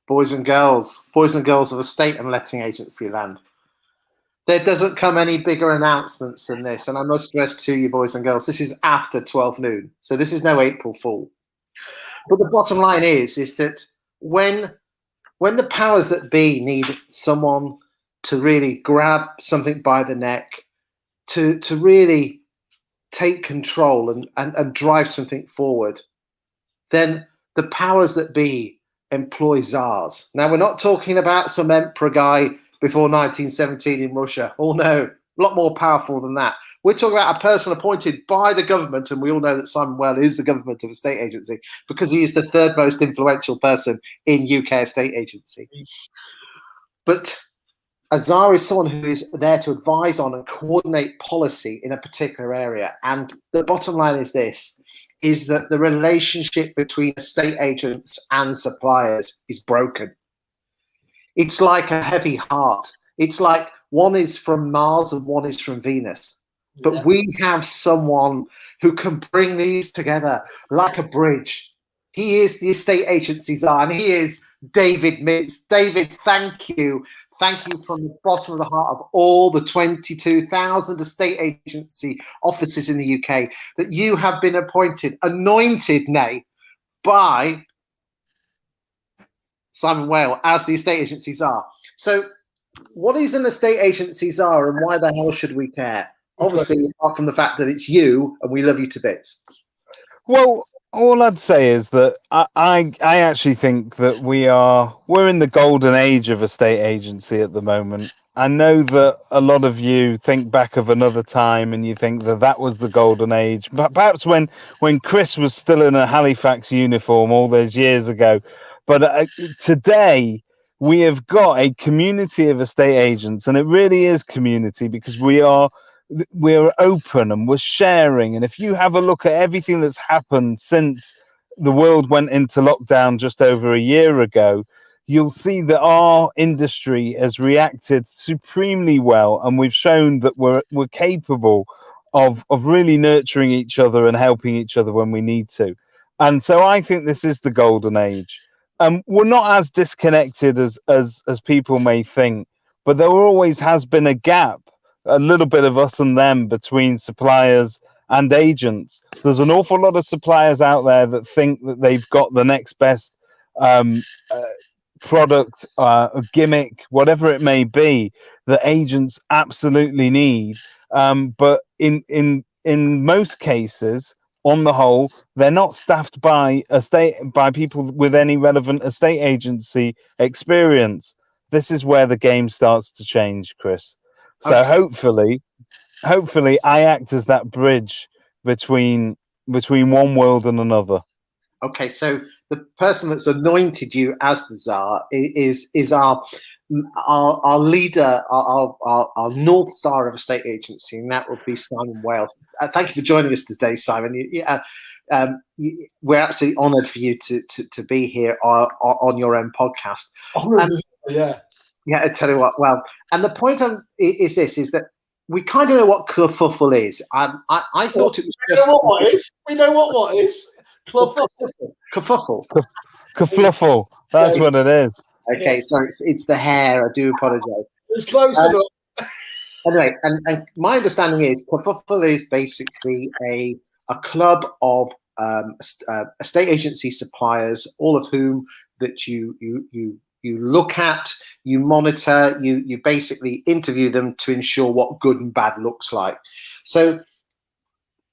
boys and girls of estate and letting agency land. There doesn't come any bigger announcements than this, and I must stress to you, boys and girls, this is after 12 noon, so this is no April Fool. But the bottom line is that when the powers that be need someone to really grab something by the neck, to really take control and drive something forward, then the powers that be employ czars. Now, we're not talking about some emperor guy before 1917 in Russia. Oh, no, a lot more powerful than that. We're talking about a person appointed by the government, and we all know that Simon Weil is the government of a state agency because he is the third most influential person in UK estate agency. But a czar is someone who is there to advise on and coordinate policy in a particular area. And the bottom line is this, is that the relationship between estate agents and suppliers is broken. It's like a heavy heart. It's like one is from Mars and one is from Venus. But we have someone who can bring these together like a bridge. He is the estate agency czar, and he is David Mintz. David, thank you. Thank you from the bottom of the heart of all the 22,000 estate agency offices in the UK that you have been appointed, anointed, nay, by Simon Weil as the estate agency czar. So what is an estate agency czar, and why the hell should we care? Obviously, apart from the fact that it's you and we love you to bits. Well, all I'd say is that I actually think that we're in the golden age of estate agency at the moment. I know that a lot of you think back of another time and you think that was the golden age, but perhaps when Chris was still in a Halifax uniform all those years ago. But today we have got a community of estate agents, and it really is community because we're open and we're sharing. And if you have a look at everything that's happened since the world went into lockdown just over a year ago, you'll see that our industry has reacted supremely well, and we've shown that we're capable of really nurturing each other and helping each other when we need to. And so I think this is the golden age. We're not as disconnected as people may think, but there always has been a gap, a little bit of us and them between suppliers and agents. There's an awful lot of suppliers out there that think that they've got the next best product, a gimmick, whatever it may be, that agents absolutely need. But in most cases, on the whole, they're not staffed by people with any relevant estate agency experience. This is where the game starts to change, Chris. So hopefully I act as that bridge between one world and another. Okay, so the person that's anointed you as the czar is our leader, our North Star of a state agency, and that will be Simon Weil. Thank you for joining us today, Simon. We're absolutely honoured for you to be here on your own podcast. Yeah, I tell you what. Well, and the point is that we kind of know what kerfuffle is. I thought it was just. We know what is. Kerfuffle. Kerfuffle. That's what it is. Okay, sorry, it's the hair. I do apologise. It's close enough. Anyway, and my understanding is kerfuffle is basically a club of estate agency suppliers, all of whom that you look at, you monitor, you basically interview them to ensure what good and bad looks like. So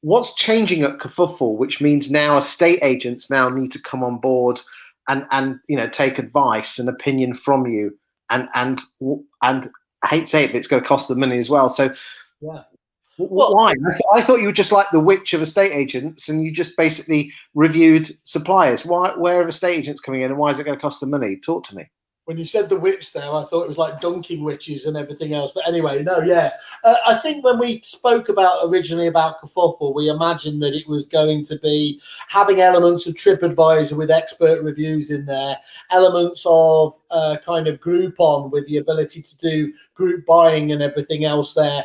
what's changing at Kerfuffle, which means now estate agents now need to come on board and take advice and opinion from you, and I hate to say it, but it's going to cost them money as well. So why? I thought you were just like the witch of estate agents, and you just basically reviewed suppliers. Where are estate agents coming in, and why is it going to cost them money? Talk to me. When you said the witch there, I thought it was like dunking witches and everything else. But anyway, no, yeah. I think when we spoke originally about Kerfuffle, we imagined that it was going to be having elements of TripAdvisor with expert reviews in there, elements of kind of Groupon with the ability to do group buying and everything else there,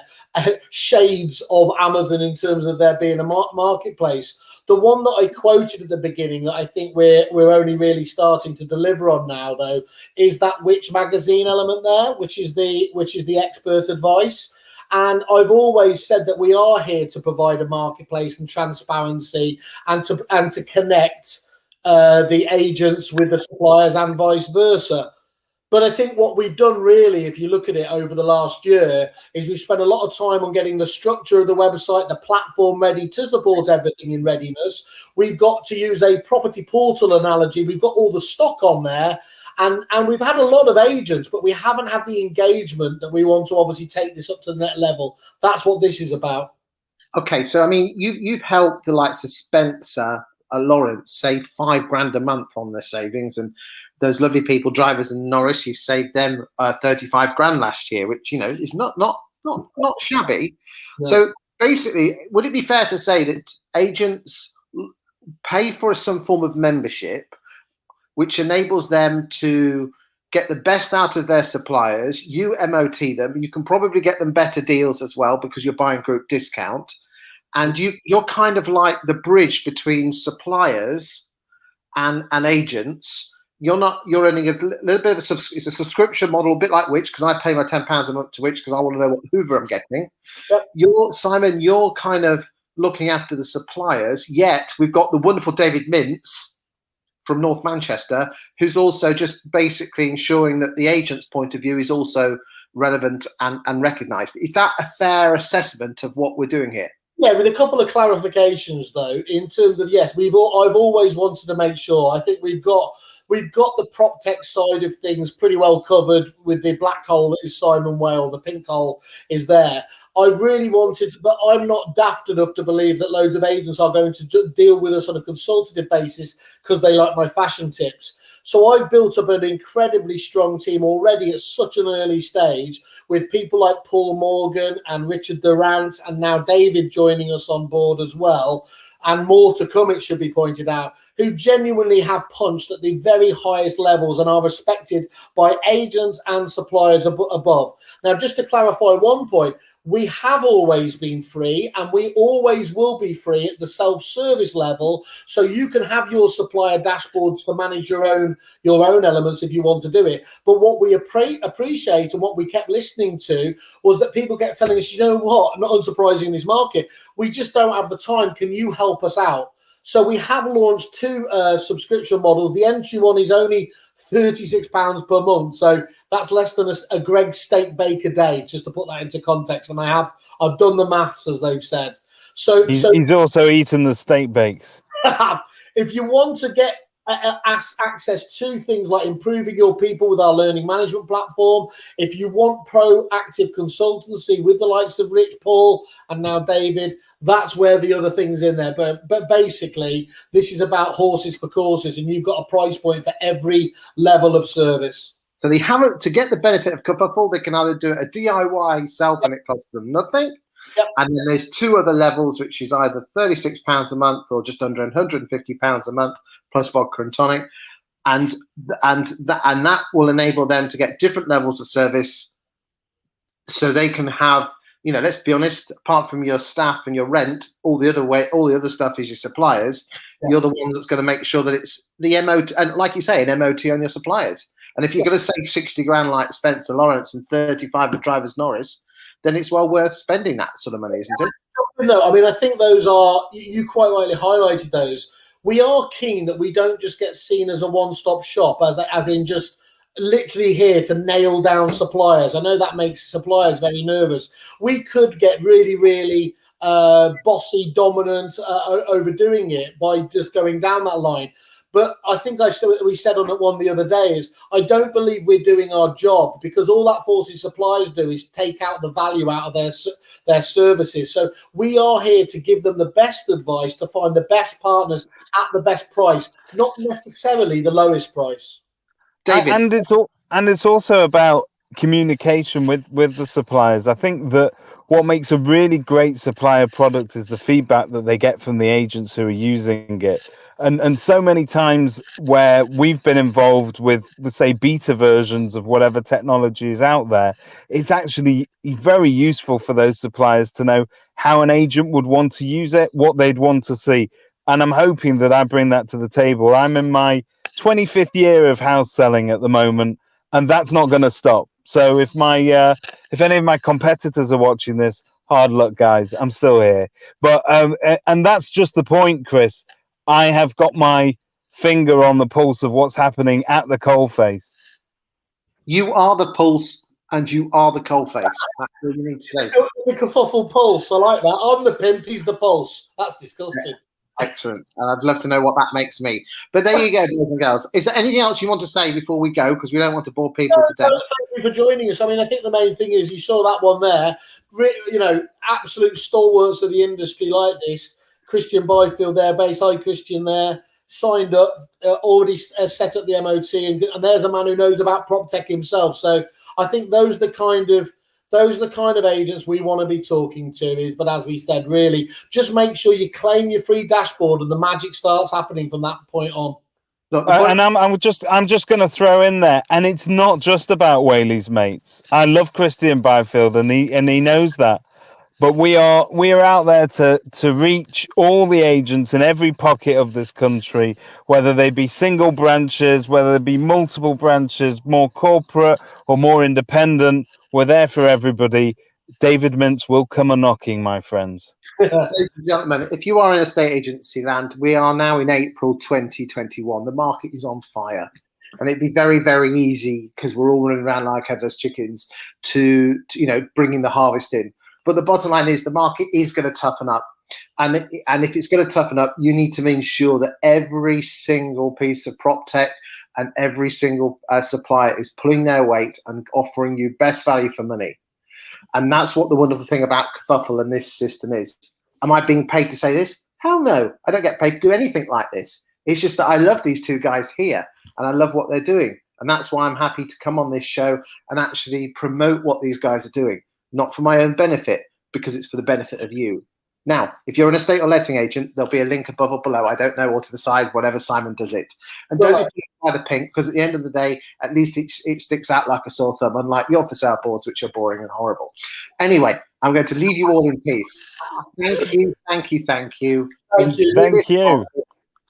shades of Amazon in terms of there being a marketplace. The one that I quoted at the beginning that I think we're only really starting to deliver on now, though, is that Which magazine element there, which is the expert advice. And I've always said that we are here to provide a marketplace and transparency, and to connect the agents with the suppliers and vice versa. But I think what we've done really, if you look at it over the last year, is we've spent a lot of time on getting the structure of the website, the platform ready to support everything in readiness. We've got, to use a property portal analogy, we've got all the stock on there. And we've had a lot of agents, but we haven't had the engagement that we want to obviously take this up to the next level. That's what this is about. Okay, so I mean, you've helped the likes of Spencer, Lawrence save $5,000 a month on their savings, and those lovely people, drivers in Norris, you've saved them 35 grand last year, which, you know, is not shabby. No. So basically, would it be fair to say that agents pay for some form of membership, which enables them to get the best out of their suppliers? You MOT them. You can probably get them better deals as well because you're buying group discount. And you're kind of like the bridge between suppliers and agents. You're earning a little bit of it's a subscription model, a bit like Which, because I pay my £10 a month to Which because I want to know what Hoover I'm getting. Yep. Simon, you're kind of looking after the suppliers, yet we've got the wonderful David Mintz from North Manchester, who's also just basically ensuring that the agent's point of view is also relevant and recognised. Is that a fair assessment of what we're doing here? Yeah, with a couple of clarifications though, in terms of, yes, I've always wanted to make sure. I think we've got the prop tech side of things pretty well covered with the black hole that is Simon Whale. The pink hole is there. I really wanted, but I'm not daft enough to believe that loads of agents are going to deal with us on a consultative basis because they like my fashion tips. So I've built up an incredibly strong team already at such an early stage, with people like Paul Morgan and Richard Durant, and now David joining us on board as well, and more to come, it should be pointed out, who genuinely have punched at the very highest levels and are respected by agents and suppliers above. Now, just to clarify one point, we have always been free, and we always will be free at the self-service level, so you can have your supplier dashboards to manage your own elements if you want to do it. But what we appreciate, and what we kept listening to, was that people kept telling us, you know what, not unsurprising in this market, we just don't have the time. Can you help us out? So we have launched two subscription models. The entry one is only £36 per month, so that's less than a Greg's steak bake a day, just to put that into context. And I've done the maths, as they've said. So he's also eaten the steak bakes. If you want to get access to things like improving your people with our learning management platform, if you want proactive consultancy with the likes of Rich, Paul, and now David, that's where the other things in there. But basically, this is about horses for courses, and you've got a price point for every level of service. So they haven't, to get the benefit of Kerfuffle, they can either do it a DIY self and it costs them nothing. Yep. And then there's two other levels, which is either £36 a month or just under £150 a month plus vodka and tonic. And that will enable them to get different levels of service, so they can have, you know, let's be honest, apart from your staff and your rent, all the other stuff is your suppliers. Yeah. You're the one that's going to make sure that it's the MOT, and like you say, an MOT on your suppliers. And if you're going to save 60 grand like Spencer Lawrence and 35 with Drivers Norris, then it's well worth spending that sort of money, isn't it? No, I mean, I think those are, you quite rightly highlighted those. We are keen that we don't just get seen as a one-stop shop, as in just literally here to nail down suppliers. I know that makes suppliers very nervous. We could get really, really bossy, dominant, overdoing it by just going down that line. But I think we said on one the other day is, I don't believe we're doing our job, because all that forces suppliers do is take out the value out of their services. So we are here to give them the best advice, to find the best partners at the best price, not necessarily the lowest price. David. And it's also about communication with the suppliers. I think that what makes a really great supplier product is the feedback that they get from the agents who are using it. And so many times where we've been involved with, say, beta versions of whatever technology is out there, it's actually very useful for those suppliers to know how an agent would want to use it, what they'd want to see. and I'm hoping that I bring that to the table. I'm in my 25th year of house selling at the moment, and that's not going to stop. So if any of my competitors are watching this, hard luck, guys. I'm still here. But and that's just the point, Chris. I have got my finger on the pulse of what's happening at the coalface. You are the pulse, and you are the coalface. That's what you need to say. The kerfuffle pulse. I like that. I'm the pimp. He's the pulse. That's disgusting. Excellent. And I'd love to know what that makes me. But there you go, boys and girls. Is there anything else you want to say before we go? Because we don't want to bore people to death. Thank you for joining us. I mean, I think the main thing is you saw that one there. You know, absolute stalwarts of the industry like this. Christian Byfield there, base high Christian there, signed up, already set up the MOT, and there's a man who knows about prop tech himself. So I think those are the kind of agents we want to be talking to. But as we said, really, just make sure you claim your free dashboard, and the magic starts happening from that point on. Look, and I'm just going to throw in there, and it's not just about Whaley's mates. I love Christian Byfield, and he knows that. But we are out there to reach all the agents in every pocket of this country, whether they be single branches, whether they be multiple branches, more corporate or more independent. We're there for everybody. David Mintz will come a-knocking, my friends. Ladies and gentlemen, if you are in estate agency land, we are now in April 2021. The market is on fire. And it'd be very, very easy, because we're all running around like headless chickens, to bring in the harvest in. But the bottom line is the market is going to toughen up. And if it's going to toughen up, you need to ensure that every single piece of prop tech and every single supplier is pulling their weight and offering you best value for money. And that's what the wonderful thing about Kerfuffle and this system is. Am I being paid to say this? Hell no. I don't get paid to do anything like this. It's just that I love these two guys here, and I love what they're doing. And that's why I'm happy to come on this show and actually promote what these guys are doing. Not for my own benefit, because it's for the benefit of you. Now, if you're an estate or letting agent, there'll be a link above or below. I don't know, or to the side, whatever Simon does it. And don't buy the pink, because at the end of the day, at least it sticks out like a sore thumb, unlike your for sale boards, which are boring and horrible. Anyway, I'm going to leave you all in peace. Thank you, thank you, thank you. Thank you.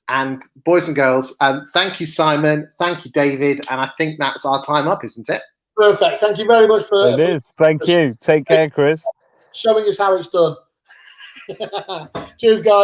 And boys and girls, thank you, Simon. Thank you, David. And I think that's our time up, isn't it? Perfect. Thank you very much for it. Is. Thank you. Take care, Chris. Showing us how it's done. Cheers, guys.